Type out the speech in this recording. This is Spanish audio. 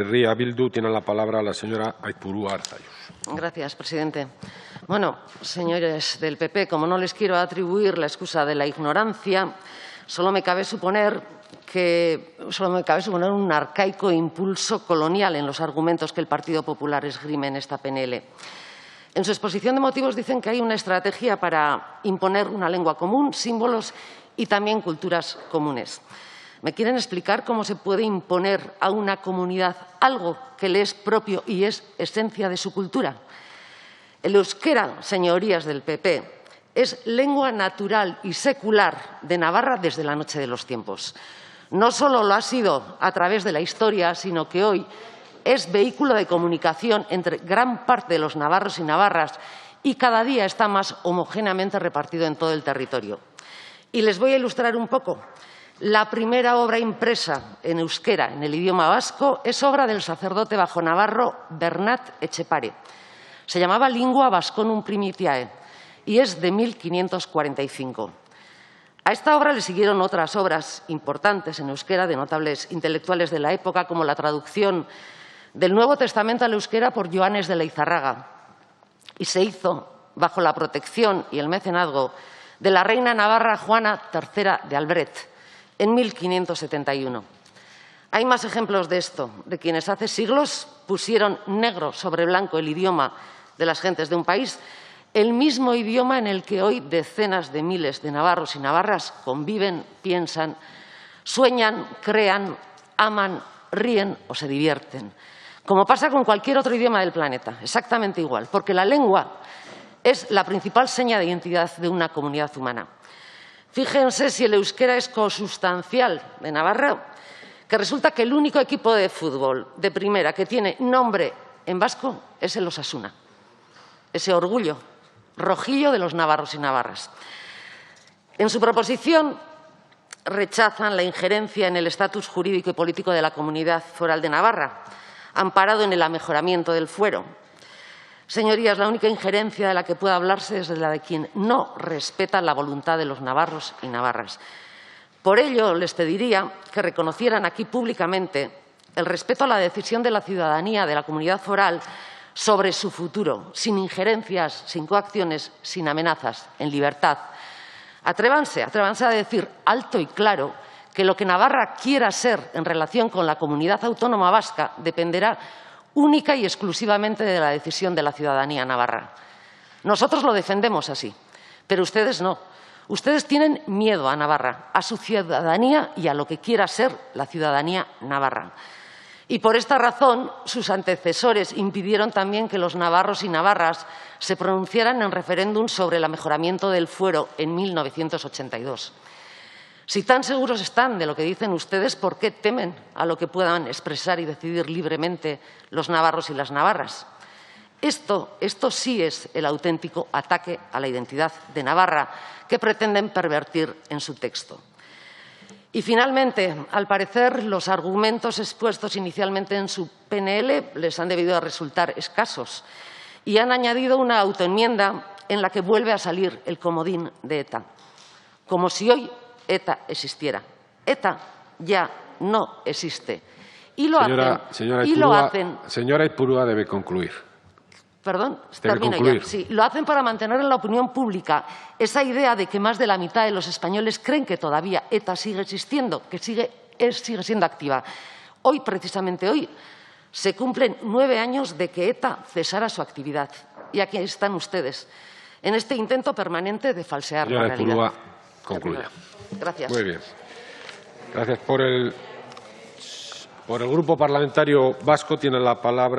Ría Bildu tiene la palabra la señora Aizpurua Arzallus. Gracias, presidente. Bueno, señores del PP, como no les quiero atribuir la excusa de la ignorancia, solo me cabe suponer un arcaico impulso colonial en los argumentos que el Partido Popular esgrime en esta PNL. En su exposición de motivos dicen que hay una estrategia para imponer una lengua común, símbolos y también culturas comunes. ¿Me quieren explicar cómo se puede imponer a una comunidad algo que le es propio y es esencia de su cultura? El euskera, señorías del PP, es lengua natural y secular de Navarra desde la noche de los tiempos. No solo lo ha sido a través de la historia, sino que hoy es vehículo de comunicación entre gran parte de los navarros y navarras y cada día está más homogéneamente repartido en todo el territorio. Y les voy a ilustrar un poco. La primera obra impresa en euskera, en el idioma vasco, es obra del sacerdote bajonavarro Bernat Etxepare. Se llamaba Lingua Vasconum Primitiae y es de 1545. A esta obra le siguieron otras obras importantes en euskera de notables intelectuales de la época, como la traducción del Nuevo Testamento al euskera por Joanes de Leizarraga, y se hizo bajo la protección y el mecenazgo de la reina navarra Juana III de Albret en 1571. Hay más ejemplos de esto, de quienes hace siglos pusieron negro sobre blanco el idioma de las gentes de un país, el mismo idioma en el que hoy decenas de miles de navarros y navarras conviven, piensan, sueñan, crean, aman, ríen o se divierten. Como pasa con cualquier otro idioma del planeta, exactamente igual, porque la lengua es la principal seña de identidad de una comunidad humana. Fíjense si el euskera es consustancial de Navarra, que resulta que el único equipo de fútbol de primera que tiene nombre en vasco es el Osasuna, ese orgullo rojillo de los navarros y navarras. En su proposición rechazan la injerencia en el estatus jurídico y político de la Comunidad Foral de Navarra, amparado en el amejoramiento del fuero. Señorías, la única injerencia de la que pueda hablarse es de la de quien no respeta la voluntad de los navarros y navarras. Por ello, les pediría que reconocieran aquí públicamente el respeto a la decisión de la ciudadanía de la comunidad foral sobre su futuro, sin injerencias, sin coacciones, sin amenazas, en libertad. Atrévanse a decir alto y claro que lo que Navarra quiera ser en relación con la comunidad autónoma vasca dependerá única y exclusivamente de la decisión de la ciudadanía navarra. Nosotros lo defendemos así, pero ustedes no. Ustedes tienen miedo a Navarra, a su ciudadanía y a lo que quiera ser la ciudadanía navarra. Y por esta razón, sus antecesores impidieron también que los navarros y navarras se pronunciaran en referéndum sobre el mejoramiento del fuero en 1982. Si tan seguros están de lo que dicen ustedes, ¿por qué temen a lo que puedan expresar y decidir libremente los navarros y las navarras? Esto sí es el auténtico ataque a la identidad de Navarra que pretenden pervertir en su texto. Y finalmente, al parecer, los argumentos expuestos inicialmente en su PNL les han debido de resultar escasos y han añadido una autoenmienda en la que vuelve a salir el comodín de ETA, como si hoy ETA existiera. ETA ya no existe. Y lo hacen. Señora Aizpurua, debe concluir. Perdón, termino ya. Sí, lo hacen para mantener en la opinión pública esa idea de que más de la mitad de los españoles creen que todavía ETA sigue existiendo, que sigue siendo activa. Hoy, precisamente hoy, se cumplen 9 años de que ETA cesara su actividad. Y aquí están ustedes, en este intento permanente de falsear la realidad. Señora Aizpurua, concluya. Gracias. Muy bien. Gracias. Por el Grupo Parlamentario Vasco tiene la palabra